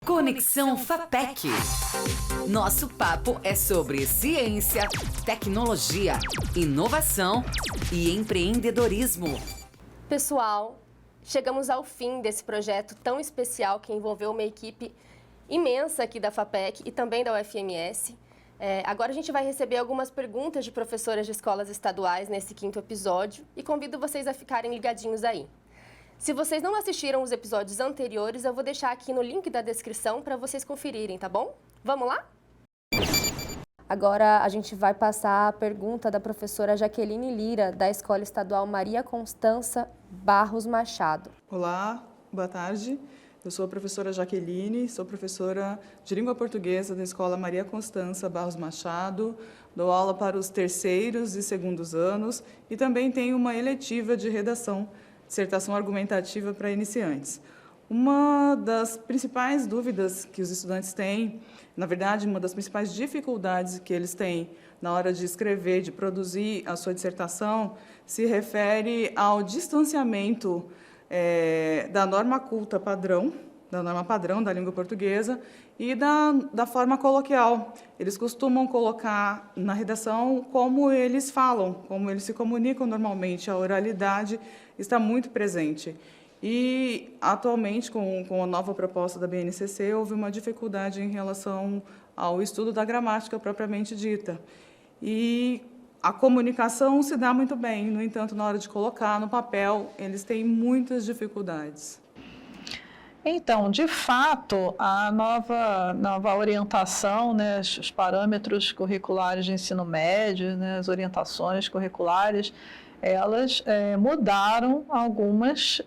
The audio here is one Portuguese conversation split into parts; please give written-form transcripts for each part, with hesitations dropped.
Conexão FAPEC. Nosso papo é sobre ciência, tecnologia, inovação e empreendedorismo. Pessoal, chegamos ao fim desse projeto tão especial que envolveu uma equipe imensa aqui da FAPEC e também da UFMS. Agora a gente vai receber algumas perguntas de professoras de escolas estaduais nesse 5º episódio e convido vocês a ficarem ligadinhos aí. Se vocês não assistiram os episódios anteriores, eu vou deixar aqui no link da descrição para vocês conferirem, tá bom? Vamos lá? Agora a gente vai passar a pergunta da professora Jaqueline Lira, da Escola Estadual Maria Constança Barros Machado. Olá, boa tarde. Eu sou a professora Jaqueline, sou professora de língua portuguesa da Escola Maria Constança Barros Machado, dou aula para os 3º e 2º anos e também tenho uma eletiva de redação, dissertação argumentativa para iniciantes. Uma das principais dúvidas que os estudantes têm, na verdade, uma das principais dificuldades que eles têm na hora de escrever, de produzir a sua dissertação, se refere ao distanciamento da norma culta padrão, da norma padrão da língua portuguesa e da forma coloquial. Eles costumam colocar na redação como eles falam, como eles se comunicam normalmente. A oralidade está muito presente. E, atualmente, com a nova proposta da BNCC, houve uma dificuldade em relação ao estudo da gramática propriamente dita. E a comunicação se dá muito bem, no entanto, na hora de colocar no papel, eles têm muitas dificuldades. Então, de fato, a nova orientação, né, os parâmetros curriculares de ensino médio, né, as orientações curriculares, elas mudaram alguns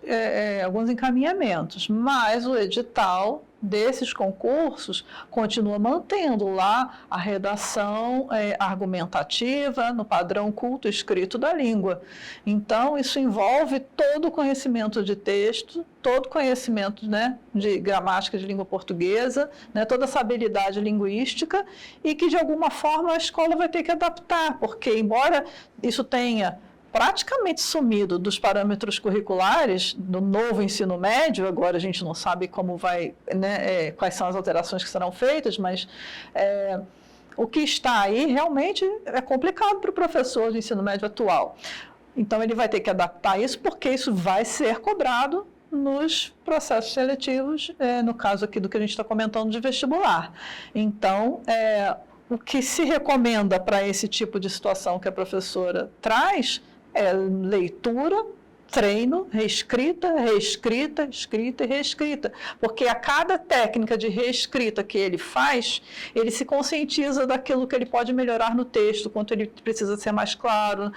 encaminhamentos, mas o edital desses concursos continua mantendo lá a redação argumentativa no padrão culto escrito da língua. Então, isso envolve todo o conhecimento de texto, todo o conhecimento, né, de gramática de língua portuguesa, né, toda essa habilidade linguística e que, de alguma forma, a escola vai ter que adaptar, porque, embora isso tenha praticamente sumido dos parâmetros curriculares do novo ensino médio, agora a gente não sabe como vai, né, quais são as alterações que serão feitas, mas o que está aí realmente é complicado para o professor de ensino médio atual. Então, ele vai ter que adaptar isso, porque isso vai ser cobrado nos processos seletivos, no caso aqui do que a gente está comentando de vestibular. Então, o que se recomenda para esse tipo de situação que a professora traz é leitura, treino, reescrita, reescrita, escrita e reescrita. Porque a cada técnica de reescrita que ele faz, ele se conscientiza daquilo que ele pode melhorar no texto, quanto ele precisa ser mais claro.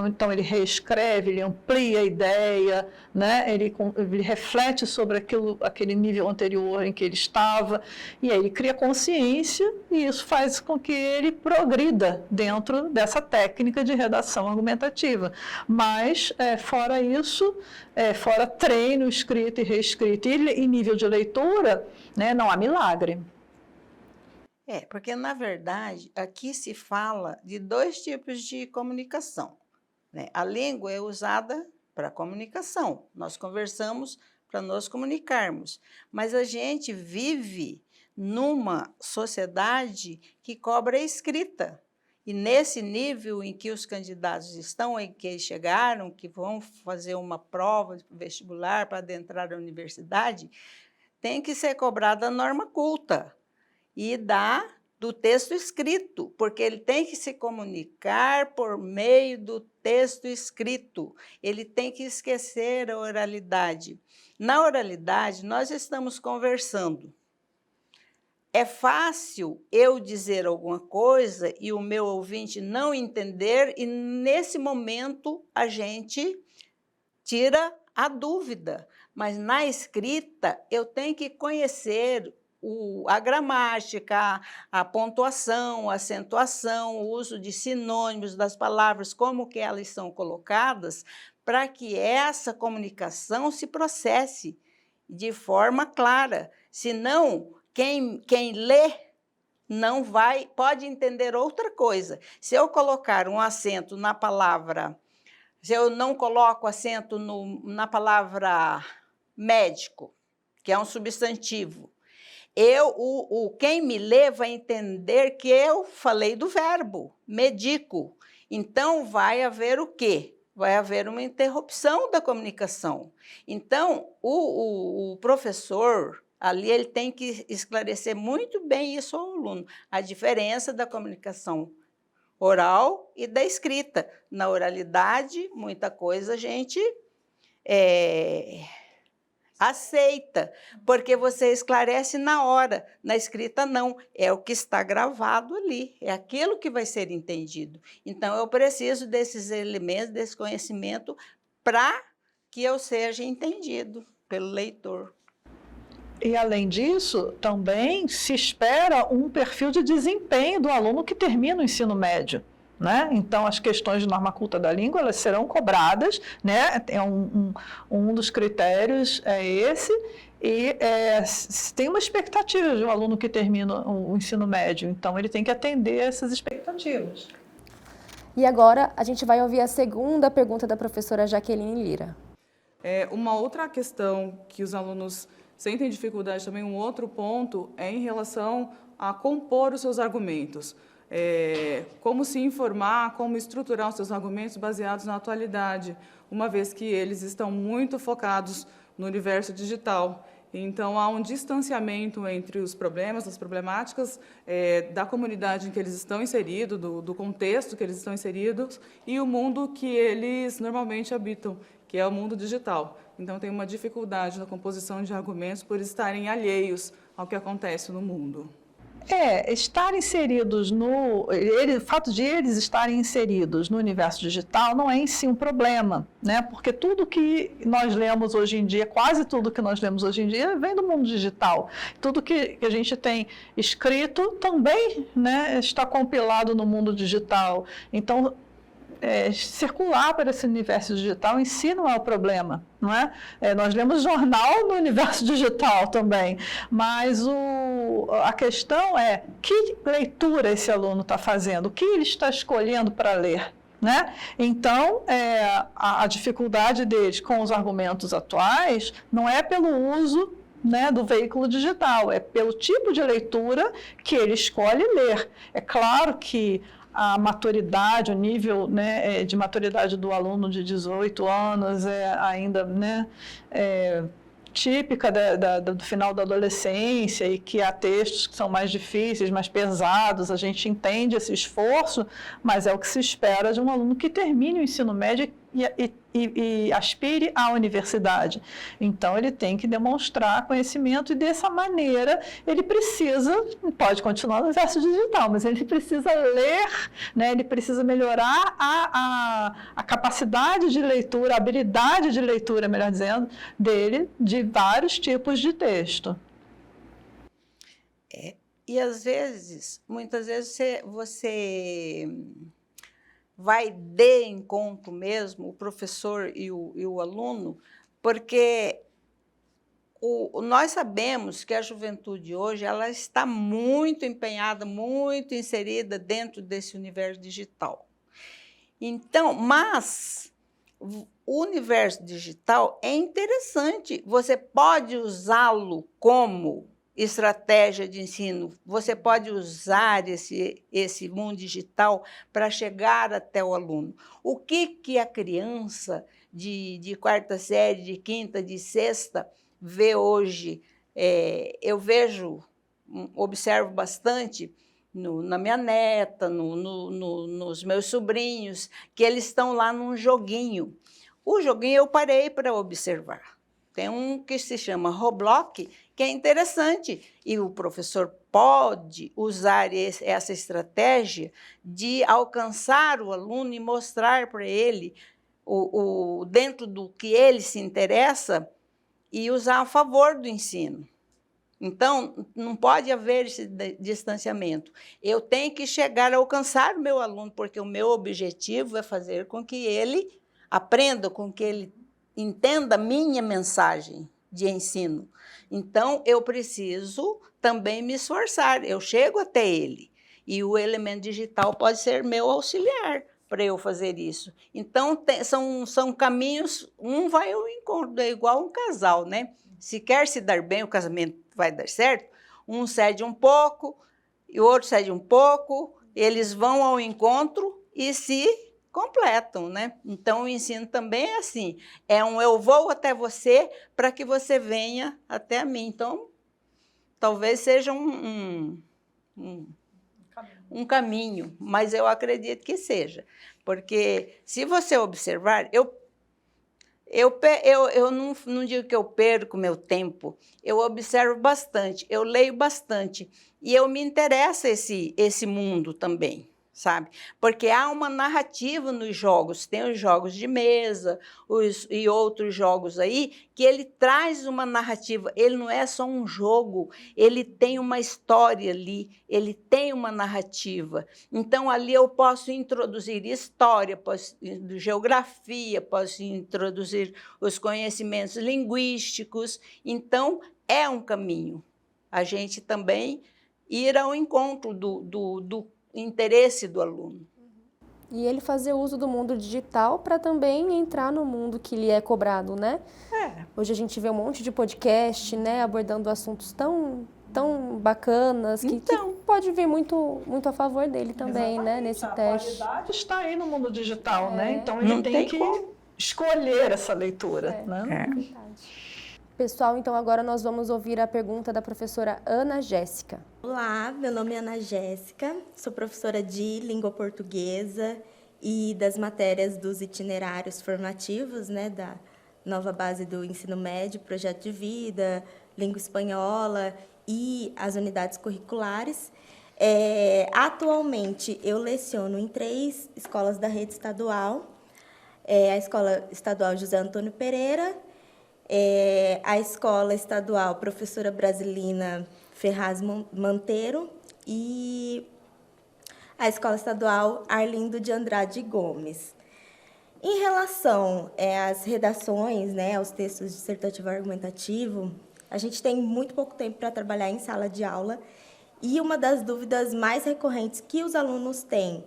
Então, ele reescreve, ele amplia a ideia, né? Ele reflete sobre aquele nível anterior em que ele estava, e aí ele cria consciência, e isso faz com que ele progrida dentro dessa técnica de redação argumentativa. Mas, fora isso, fora treino, escrita e reescrita e nível de leitura, né, não há milagre. Porque, na verdade, aqui se fala de 2 tipos de comunicação, né? A língua é usada para comunicação, nós conversamos para nos comunicarmos, mas a gente vive numa sociedade que cobra a escrita. E nesse nível em que os candidatos estão, em que chegaram, que vão fazer uma prova vestibular para adentrar a universidade, tem que ser cobrada a norma culta e do texto escrito, porque ele tem que se comunicar por meio do texto escrito. Ele tem que esquecer a oralidade. Na oralidade, nós estamos conversando. É fácil eu dizer alguma coisa e o meu ouvinte não entender, e nesse momento a gente tira a dúvida. Mas na escrita eu tenho que conhecer a gramática, a pontuação, a acentuação, o uso de sinônimos das palavras, como que elas são colocadas, para que essa comunicação se processe de forma clara. Senão, quem lê não pode entender outra coisa. Se eu colocar um acento na palavra, se eu não coloco acento na palavra médico, que é um substantivo, quem me lê vai entender que eu falei do verbo, medico. Então, vai haver o quê? Vai haver uma interrupção da comunicação. Então, o professor, ali, ele tem que esclarecer muito bem isso ao aluno, a diferença da comunicação oral e da escrita. Na oralidade, muita coisa a gente aceita, porque você esclarece na hora. Na escrita, não. É o que está gravado ali, é aquilo que vai ser entendido. Então, eu preciso desses elementos, desse conhecimento, para que eu seja entendido pelo leitor. E, além disso, também se espera um perfil de desempenho do aluno que termina o ensino médio. Né? Então, as questões de norma culta da língua, elas serão cobradas, né? Um dos critérios é esse, e tem uma expectativa de um aluno que termina o ensino médio, então ele tem que atender essas expectativas. E agora a gente vai ouvir a segunda pergunta da professora Jaqueline Lira. Uma outra questão que os alunos sentem dificuldade também, um outro ponto, é em relação a compor os seus argumentos. Como se informar, como estruturar os seus argumentos baseados na atualidade, uma vez que eles estão muito focados no universo digital. Então, há um distanciamento entre os problemas, as problemáticas da comunidade em que eles estão inseridos, do contexto que eles estão inseridos, e o mundo que eles normalmente habitam, que é o mundo digital. Então, tem uma dificuldade na composição de argumentos por estarem alheios ao que acontece no mundo. Estar inseridos o fato de eles estarem inseridos no universo digital não é em si um problema, né? Porque tudo que nós lemos hoje em dia, quase tudo que nós lemos hoje em dia, vem do mundo digital. Tudo que a gente tem escrito também, né, está compilado no mundo digital. Então, circular para esse universo digital em si não é o problema, não é? Nós lemos jornal no universo digital também, mas a questão é que leitura esse aluno está fazendo, o que ele está escolhendo para ler. Né? Então, a dificuldade deles com os argumentos atuais não é pelo uso, né, do veículo digital, é pelo tipo de leitura que ele escolhe ler. É claro que a maturidade, o nível, né, de maturidade do aluno de 18 anos é ainda, né, típica do final da adolescência, e que há textos que são mais difíceis, mais pesados, a gente entende esse esforço, mas é o que se espera de um aluno que termine o ensino médio e aspire à universidade. Então, ele tem que demonstrar conhecimento, e dessa maneira ele pode continuar no universo digital, mas ele precisa ler, né? Ele precisa melhorar a capacidade de leitura, a habilidade de leitura, melhor dizendo, dele, de vários tipos de texto. E às vezes, muitas vezes, você vai de encontro mesmo, o professor e o aluno, porque nós sabemos que a juventude hoje ela está muito empenhada, muito inserida dentro desse universo digital. Então, mas o universo digital é interessante, você pode usá-lo como estratégia de ensino, você pode usar esse mundo digital para chegar até o aluno. O que a criança de quarta série, de quinta, de sexta vê hoje? Eu observo bastante na minha neta, nos meus sobrinhos, que eles estão lá num joguinho. O joguinho eu parei para observar. Tem um que se chama Roblox, que é interessante, e o professor pode usar essa estratégia de alcançar o aluno e mostrar para ele dentro do que ele se interessa e usar a favor do ensino. Então, não pode haver esse distanciamento. Eu tenho que chegar a alcançar o meu aluno, porque o meu objetivo é fazer com que ele aprenda, com que ele entenda a minha mensagem de ensino. Então, eu preciso também me esforçar, eu chego até ele. E o elemento digital pode ser meu auxiliar para eu fazer isso. Então, são caminhos, um vai ao encontro, é igual um casal, né? Se quer se dar bem, o casamento vai dar certo, um cede um pouco, e o outro cede um pouco, eles vão ao encontro e se completam, né? Então, o ensino também é assim, é um eu vou até você para que você venha até mim. Então, talvez seja um caminho, mas eu acredito que seja, porque se você observar, eu não digo que eu perco meu tempo, eu observo bastante, eu leio bastante, e eu me interessa esse mundo também, sabe? Porque há uma narrativa nos jogos, tem os jogos de mesa e outros jogos aí, que ele traz uma narrativa, ele não é só um jogo, ele tem uma história ali, ele tem uma narrativa. Então, ali eu posso introduzir história, posso geografia, posso introduzir os conhecimentos linguísticos. Então, é um caminho. A gente também ir ao encontro do interesse do aluno. E ele fazer uso do mundo digital para também entrar no mundo que lhe é cobrado, né? Hoje a gente vê um monte de podcast, né, abordando assuntos tão bacanas, que pode vir muito a favor dele também, né, nesse teste. A qualidade está aí no mundo digital, né? Então ele tem que escolher essa leitura, né? Verdade. Pessoal, então agora nós vamos ouvir a pergunta da professora Ana Jéssica. Olá, meu nome é Ana Jéssica, sou professora de língua portuguesa e das matérias dos itinerários formativos, né, da nova base do ensino médio, projeto de vida, língua espanhola e as unidades curriculares. Atualmente, eu leciono em 3 escolas da rede estadual, a Escola Estadual José Antônio Pereira, a Escola Estadual Professora Brasilina Ferraz Manteiro e a Escola Estadual Arlindo de Andrade Gomes. Em relação às redações, né, aos textos dissertativo argumentativo, a gente tem muito pouco tempo para trabalhar em sala de aula e uma das dúvidas mais recorrentes que os alunos têm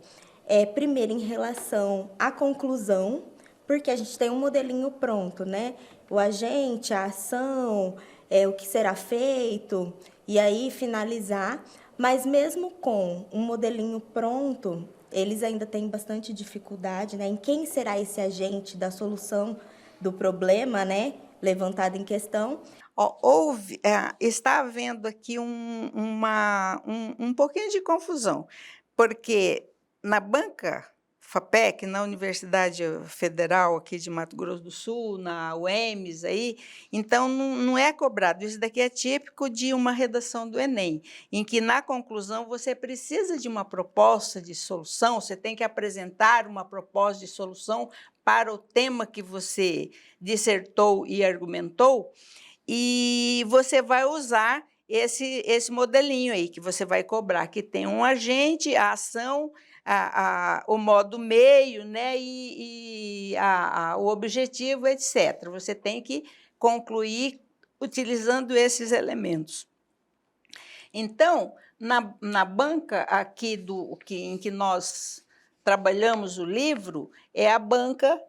é, primeiro, em relação à conclusão, porque a gente tem um modelinho pronto, né? O agente, a ação, o que será feito, e aí finalizar. Mas mesmo com um modelinho pronto, eles ainda têm bastante dificuldade, né, em quem será esse agente da solução do problema, né, levantado em questão. Está havendo aqui um pouquinho de confusão, porque na banca FAPEC, na Universidade Federal aqui de Mato Grosso do Sul, na UEMS, aí, então não é cobrado. Isso daqui é típico de uma redação do Enem, em que, na conclusão, você precisa de uma proposta de solução, você tem que apresentar uma proposta de solução para o tema que você dissertou e argumentou, e você vai usar esse modelinho aí, que você vai cobrar, que tem um agente, a ação, o modo meio, né, e o objetivo, etc. Você tem que concluir utilizando esses elementos. Então, na banca aqui em que nós trabalhamos o livro, é a banca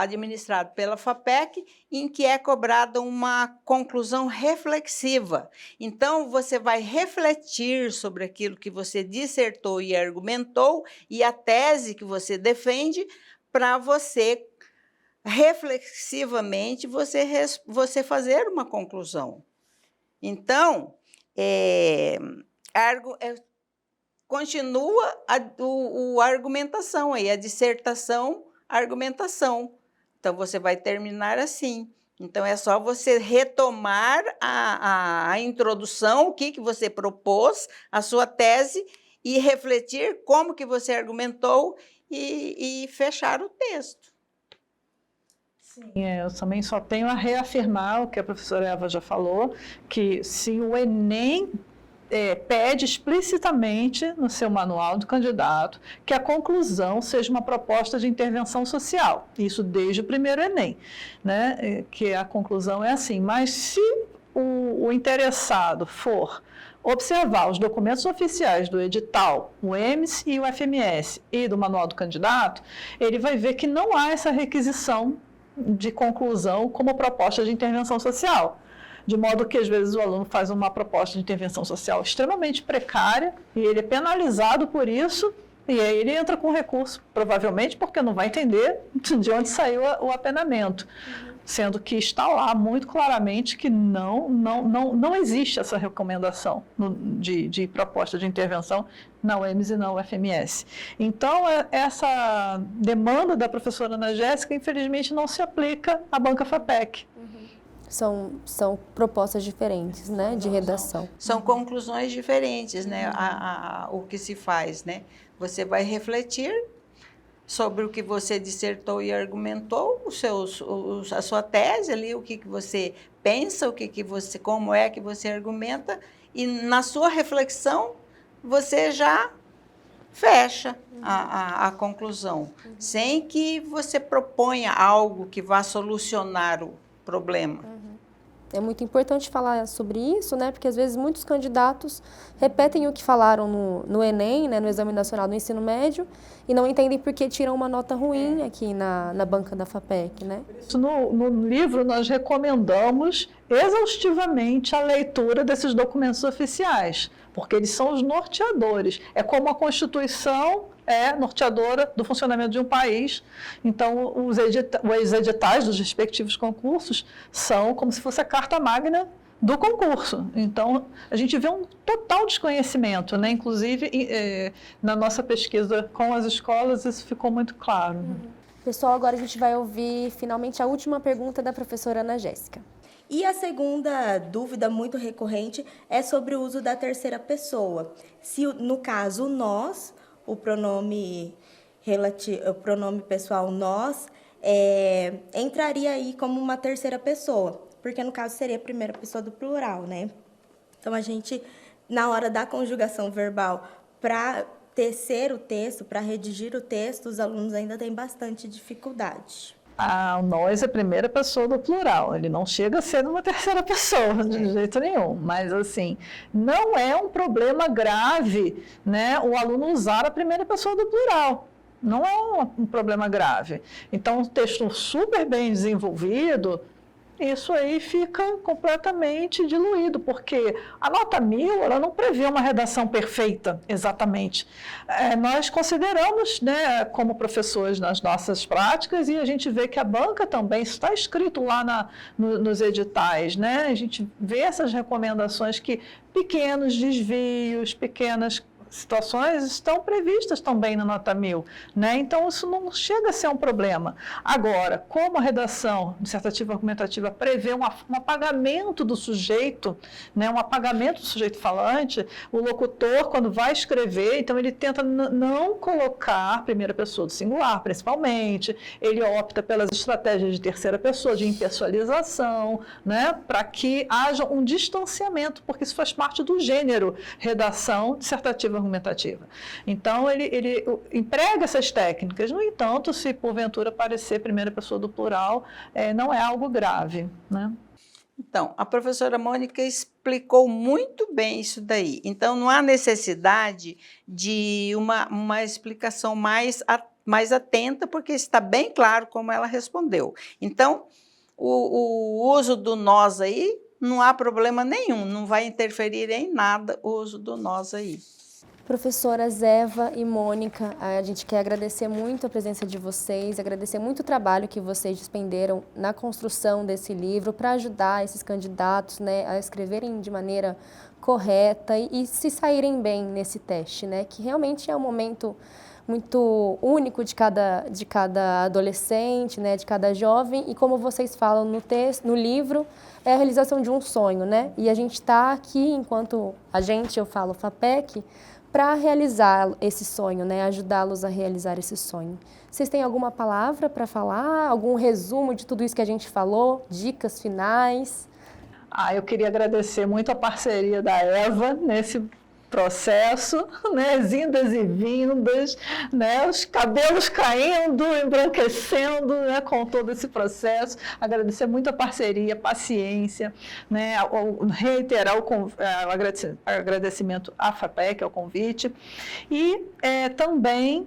administrada pela FAPEC, em que é cobrada uma conclusão reflexiva. Então, você vai refletir sobre aquilo que você dissertou e argumentou, e a tese que você defende, para você, reflexivamente, você fazer uma conclusão. Então, continua a argumentação, aí, a dissertação, a argumentação. Então, você vai terminar assim. Então, é só você retomar a introdução, o que você propôs, a sua tese, e refletir como que você argumentou e fechar o texto. Sim, eu também só tenho a reafirmar o que a professora Eva já falou, que se o Enem pede explicitamente no seu manual do candidato que a conclusão seja uma proposta de intervenção social, isso desde o primeiro Enem, né? Que a conclusão é assim, mas se o interessado for observar os documentos oficiais do edital, o EMS e o FMS, e do manual do candidato, ele vai ver que não há essa requisição de conclusão como proposta de intervenção social. de modo que às vezes o aluno faz uma proposta de intervenção social extremamente precária e ele é penalizado por isso, e aí ele entra com recurso, provavelmente porque não vai entender de onde saiu o apenamento, sendo que está lá muito claramente que não existe essa recomendação de proposta de intervenção na UEMS e na UFMS. Então, essa demanda da professora Ana Jéssica, infelizmente, não se aplica à banca FAPEC. São propostas diferentes, né, de redação. São conclusões diferentes, né, o que se faz, né? Você vai refletir sobre o que você dissertou e argumentou, a sua tese ali, o que você pensa, como é que você argumenta, e na sua reflexão você já fecha a conclusão, sem que você proponha algo que vá solucionar o problema. É muito importante falar sobre isso, né? Porque às vezes muitos candidatos repetem o que falaram no Enem, né? No Exame Nacional do Ensino Médio, e não entendem por que tiram uma nota ruim aqui na banca da FAPEC, né? No livro nós recomendamos exaustivamente a leitura desses documentos oficiais, porque eles são os norteadores. É como a Constituição é norteadora do funcionamento de um país. Então, os editais dos respectivos concursos são como se fosse a carta magna do concurso. Então, a gente vê um total desconhecimento, né? Inclusive, na nossa pesquisa com as escolas, isso ficou muito claro. Pessoal, agora a gente vai ouvir finalmente a última pergunta da professora Ana Jéssica. E a segunda dúvida muito recorrente é sobre o uso da terceira pessoa. Se, no caso, nós, o pronome pessoal nós, entraria aí como uma terceira pessoa, porque no caso seria a primeira pessoa do plural, né? Então, a gente, na hora da conjugação verbal, para tecer o texto, para redigir o texto, os alunos ainda têm bastante dificuldade. Nós é a primeira pessoa do plural, ele não chega a ser uma terceira pessoa de jeito nenhum, mas assim, não é um problema grave, né, o aluno usar a primeira pessoa do plural, não é um problema grave. Então, um texto super bem desenvolvido, isso aí fica completamente diluído, porque a nota 1000, ela não prevê uma redação perfeita, exatamente. Nós consideramos, né, como professores nas nossas práticas, e a gente vê que a banca também, isso está escrito lá nos editais, né? A gente vê essas recomendações que pequenos desvios, pequenas situações estão previstas também na nota 1000, né? Então, isso não chega a ser um problema. Agora, como a redação dissertativa argumentativa prevê um apagamento do sujeito, né? Um apagamento do sujeito falante, o locutor, quando vai escrever, então ele tenta não colocar a primeira pessoa do singular, principalmente, ele opta pelas estratégias de terceira pessoa, de impessoalização, né? Para que haja um distanciamento, porque isso faz parte do gênero redação dissertativa argumentativa. Então, ele emprega essas técnicas. No entanto, se porventura aparecer primeira pessoa do plural, não é algo grave, né? Então, a professora Mônica explicou muito bem isso daí. Então, não há necessidade de uma explicação mais atenta, porque está bem claro como ela respondeu. Então, o uso do nós aí, não há problema nenhum, não vai interferir em nada o uso do nós aí. Professoras Eva e Mônica, a gente quer agradecer muito a presença de vocês, agradecer muito o trabalho que vocês despenderam na construção desse livro para ajudar esses candidatos, né, a escreverem de maneira correta e se saírem bem nesse teste, né, que realmente é um momento muito único de cada adolescente, né, de cada jovem, e como vocês falam no livro, é a realização de um sonho, né, e a gente está aqui, eu falo FAPEC, para realizar esse sonho, né? Ajudá-los a realizar esse sonho. Vocês têm alguma palavra para falar? Algum resumo de tudo isso que a gente falou? Dicas finais? Eu queria agradecer muito a parceria da Eva nesse processo, né, as indas e vindas, né, os cabelos caindo, embranquecendo, né, com todo esse processo. Agradecer muito a parceria, a paciência, né, reiterar o agradecimento à FAPEC, ao convite, e também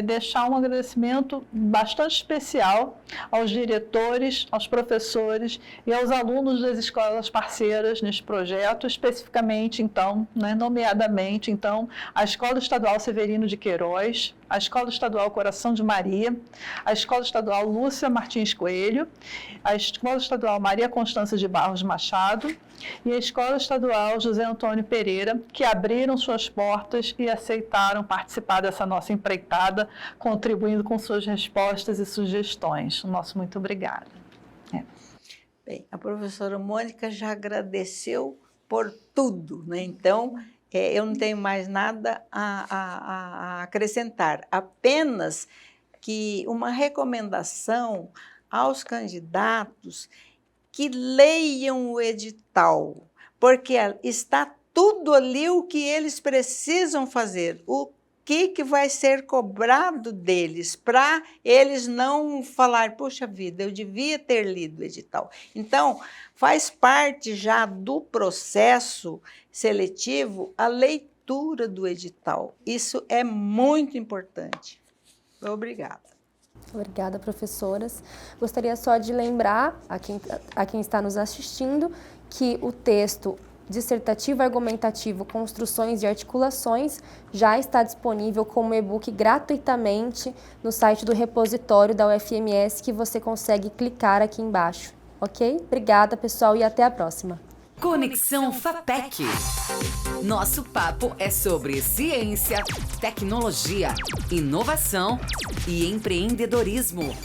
deixar um agradecimento bastante especial aos diretores, aos professores e aos alunos das escolas parceiras neste projeto, especificamente, então, né, nomeadamente, então, a Escola Estadual Severino de Queiroz, a Escola Estadual Coração de Maria, a Escola Estadual Lúcia Martins Coelho, a Escola Estadual Maria Constância de Barros Machado e a Escola Estadual José Antônio Pereira, que abriram suas portas e aceitaram participar dessa nossa empreitada, contribuindo com suas respostas e sugestões. Nosso muito obrigada. Bem, a professora Mônica já agradeceu por tudo, né? Então, eu não tenho mais nada a acrescentar, apenas que uma recomendação aos candidatos que leiam o edital, porque está tudo ali o que eles precisam fazer, o que vai ser cobrado deles, para eles não falar, puxa vida, eu devia ter lido o edital. Então, faz parte já do processo seletivo a leitura do edital. Isso é muito importante. Obrigada. Obrigada, professoras. Gostaria só de lembrar a quem está nos assistindo que o texto dissertativo argumentativo Construções e Articulações já está disponível como e-book gratuitamente no site do repositório da UFMS, que você consegue clicar aqui embaixo, ok? Obrigada, pessoal, e até a próxima. Conexão FAPEC. Nosso papo é sobre ciência, tecnologia, inovação e empreendedorismo.